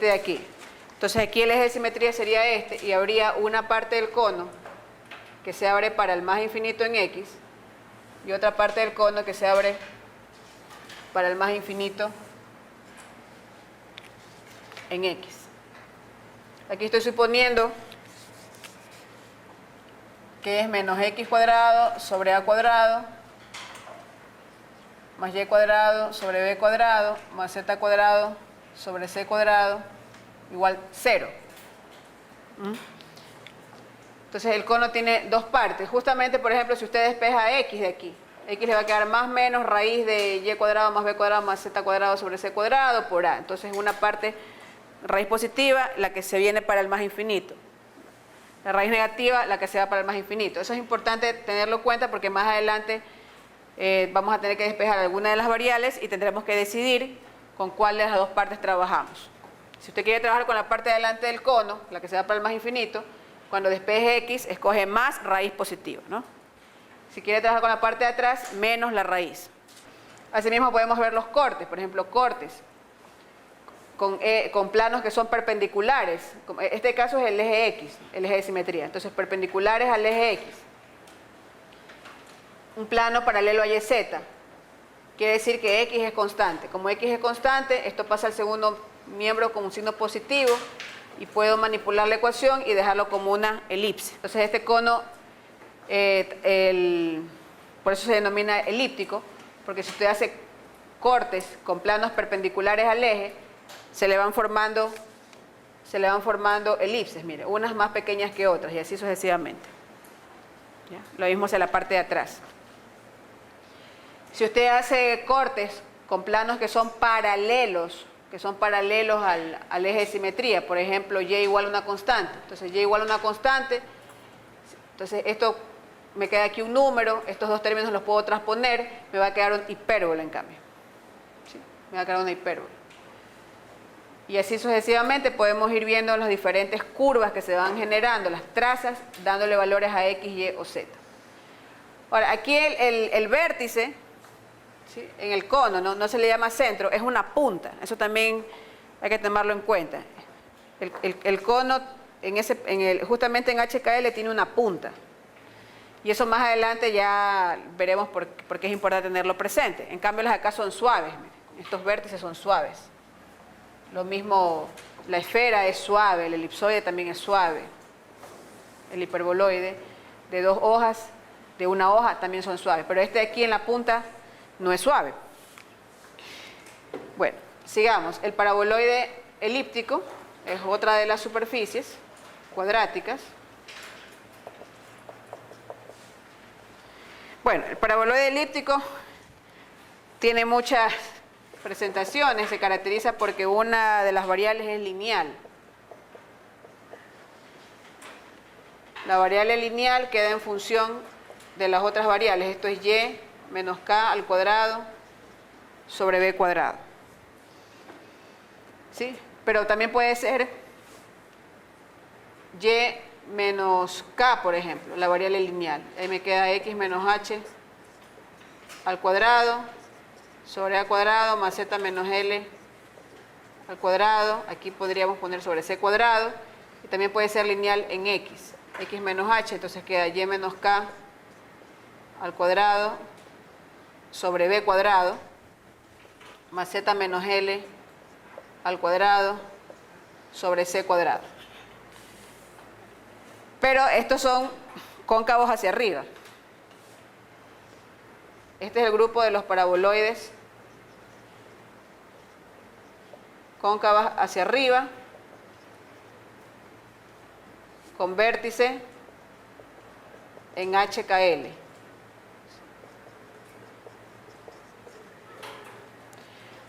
de aquí. Entonces aquí el eje de simetría sería este y habría una parte del cono que se abre para el más infinito en X y otra parte del cono que se abre para el más infinito en X. Aquí estoy suponiendo que es menos X cuadrado sobre A cuadrado más Y cuadrado sobre B cuadrado más Z cuadrado sobre C cuadrado igual 0. Entonces el cono tiene dos partes. Justamente, por ejemplo, si usted despeja X de aquí, X le va a quedar más menos raíz de Y cuadrado más B cuadrado más Z cuadrado sobre C cuadrado por A. Entonces una parte raíz positiva, la que se viene para el más infinito. La raíz negativa, la que se va para el más infinito. Eso es importante tenerlo en cuenta porque más adelante vamos a tener que despejar alguna de las variables y tendremos que decidir con cuál de las dos partes trabajamos. Si usted quiere trabajar con la parte de adelante del cono, la que se va para el más infinito, cuando despeje X, escoge más raíz positiva, ¿no? Si quiere trabajar con la parte de atrás, menos la raíz. Asimismo podemos ver los cortes, por ejemplo, cortes con planos que son perpendiculares. Este caso es el eje X, el eje de simetría. Entonces, perpendiculares al eje X. Un plano paralelo a YZ. Quiere decir que X es constante. Como X es constante, esto pasa al segundo miembro con un signo positivo y puedo manipular la ecuación y dejarlo como una elipse. Entonces este cono, por eso se denomina elíptico, porque si usted hace cortes con planos perpendiculares al eje, se le van formando elipses, mire, unas más pequeñas que otras y así sucesivamente. ¿Ya? Lo mismo hacia la parte de atrás. Si usted hace cortes con planos que son paralelos al eje de simetría, por ejemplo, Y igual a una constante. Entonces, Y igual a una constante, entonces esto me queda aquí un número, estos dos términos los puedo transponer, me va a quedar un hipérbole en cambio. ¿Sí? Me va a quedar una hipérbole. Y así sucesivamente podemos ir viendo las diferentes curvas que se van generando, las trazas, dándole valores a X, Y o Z. Ahora, aquí el vértice, ¿sí? En el cono, no se le llama centro, es una punta. Eso también hay que tomarlo en cuenta. El cono, justamente en HKL, tiene una punta. Y eso más adelante ya veremos por qué es importante tenerlo presente. En cambio, las acá son suaves. Miren. Estos vértices son suaves. Lo mismo, la esfera es suave, el elipsoide también es suave. El hiperboloide de dos hojas, de una hoja, también son suaves. Pero este de aquí en la punta no es suave. Bueno, sigamos. El paraboloide elíptico es otra de las superficies cuadráticas. Bueno, el paraboloide elíptico tiene muchas presentaciones, se caracteriza porque una de las variables es lineal. La variable lineal queda en función de las otras variables. Esto es Y menos K al cuadrado sobre B cuadrado. ¿Sí? Pero también puede ser Y menos K, por ejemplo, la variable lineal. Ahí me queda X menos H al cuadrado sobre A cuadrado más Z menos L al cuadrado. Aquí podríamos poner sobre C cuadrado. Y también puede ser lineal en X. X menos H, entonces queda Y menos K al cuadrado sobre B cuadrado más Z menos L al cuadrado sobre C cuadrado. Pero estos son cóncavos hacia arriba. Este es el grupo de los paraboloides cóncavas hacia arriba, con vértice en HKL.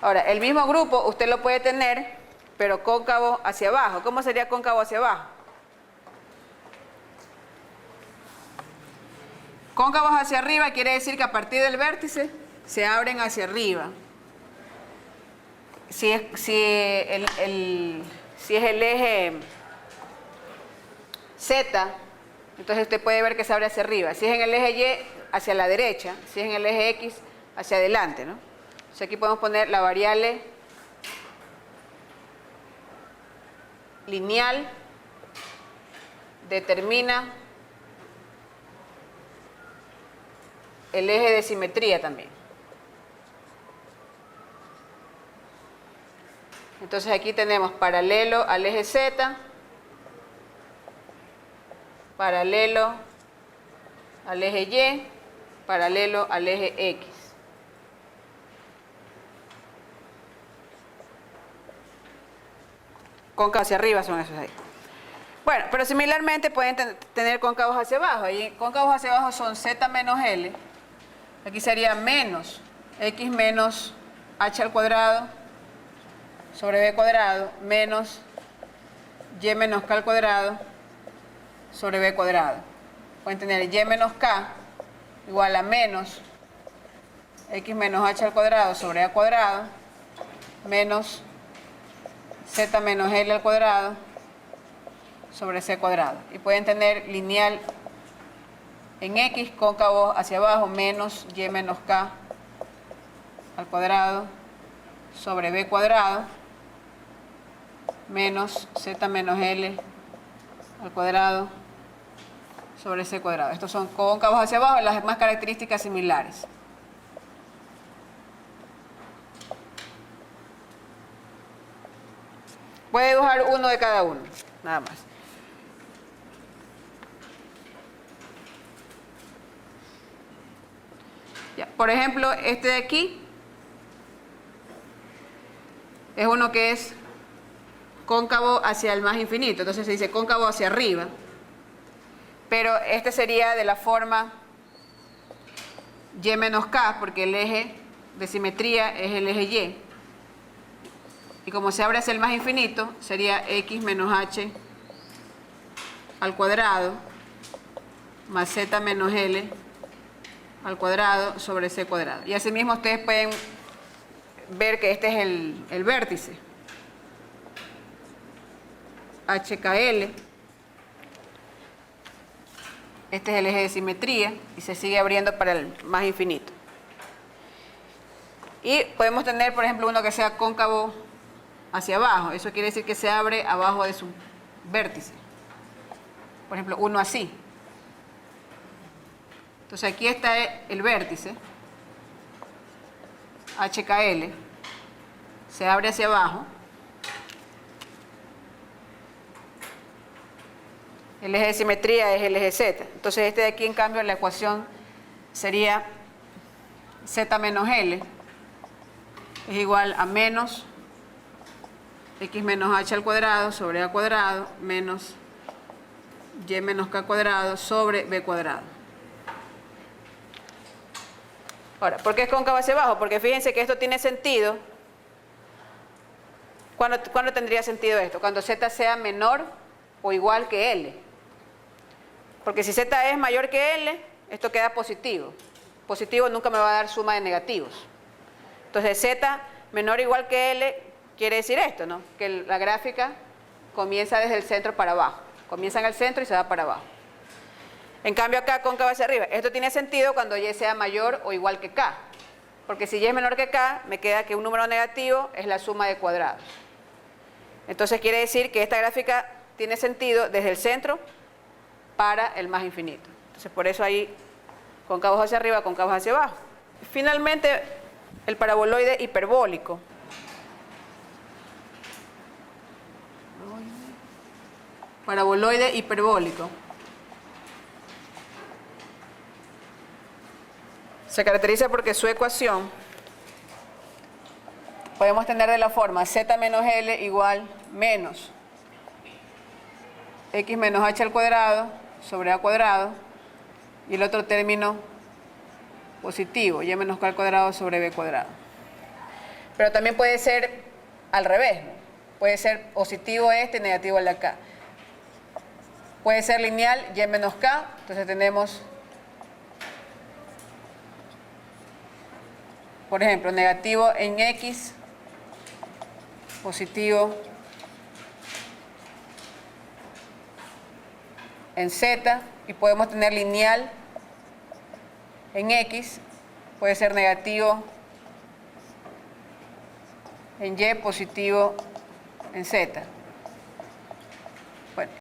Ahora, el mismo grupo usted lo puede tener, pero cóncavo hacia abajo. ¿Cómo sería cóncavo hacia abajo? Cóncavos hacia arriba quiere decir que a partir del vértice se abren hacia arriba. Si es el eje Z, entonces usted puede ver que se abre hacia arriba. Si es en el eje Y, hacia la derecha. Si es en el eje X, hacia adelante, ¿no? Entonces aquí podemos poner la variable lineal determina el eje de simetría también. Entonces aquí tenemos paralelo al eje Z, paralelo al eje Y, paralelo al eje X. Cóncavos hacia arriba son esos ahí. Bueno, pero similarmente pueden tener cóncavos hacia abajo. Ahí cóncavos hacia abajo son Z menos L. Aquí sería menos X menos H al cuadrado sobre B cuadrado menos Y menos K al cuadrado sobre B cuadrado. Pueden tener Y menos K igual a menos X menos H al cuadrado sobre A cuadrado menos Z menos L al cuadrado sobre C cuadrado. Y pueden tener lineal en X, cóncavo hacia abajo, menos Y menos K al cuadrado sobre B cuadrado menos Z menos L al cuadrado sobre C cuadrado. Estos son cóncavos hacia abajo y las demás características similares. Voy a dibujar uno de cada uno, nada más. Ya, por ejemplo, este de aquí es uno que es cóncavo hacia el más infinito, entonces se dice cóncavo hacia arriba, pero este sería de la forma Y menos K, porque el eje de simetría es el eje Y. Y como se abre hacia el más infinito, sería X menos H al cuadrado más Z menos L al cuadrado sobre C cuadrado. Y asimismo ustedes pueden ver que este es el vértice. HKL. Este es el eje de simetría y se sigue abriendo para el más infinito. Y podemos tener, por ejemplo, uno que sea cóncavo hacia abajo. Eso quiere decir que se abre abajo de su vértice. Por ejemplo, uno así. Entonces aquí está el vértice, HKL, se abre hacia abajo. El eje de simetría es el eje Z. Entonces este de aquí, en cambio, la ecuación sería Z menos L es igual a menos X menos H al cuadrado sobre A cuadrado menos Y menos K cuadrado sobre B cuadrado. Ahora, ¿por qué es cóncavo hacia abajo? Porque fíjense que esto tiene sentido. ¿Cuándo tendría sentido esto? Cuando Z sea menor o igual que L. Porque si Z es mayor que L, esto queda positivo. Positivo nunca me va a dar suma de negativos. Entonces Z menor o igual que L quiere decir esto, ¿no? Que la gráfica comienza desde el centro para abajo. Comienza en el centro y se va para abajo. En cambio acá cóncavo hacia arriba. Esto tiene sentido cuando Y sea mayor o igual que K. Porque si Y es menor que K, me queda que un número negativo es la suma de cuadrados. Entonces quiere decir que esta gráfica tiene sentido desde el centro para el más infinito. Entonces por eso ahí cóncavos hacia arriba, cóncavos hacia abajo. Finalmente el paraboloide hiperbólico. Paraboloide hiperbólico. Se caracteriza porque su ecuación podemos tener de la forma Z menos L igual menos X menos H al cuadrado sobre A cuadrado y el otro término positivo, Y menos K al cuadrado sobre B cuadrado. Pero también puede ser al revés, ¿no? Puede ser positivo este y negativo el de acá. Puede ser lineal Y menos K, entonces tenemos, por ejemplo, negativo en X, positivo en Z, y podemos tener lineal en X, puede ser negativo en Y, positivo en Z.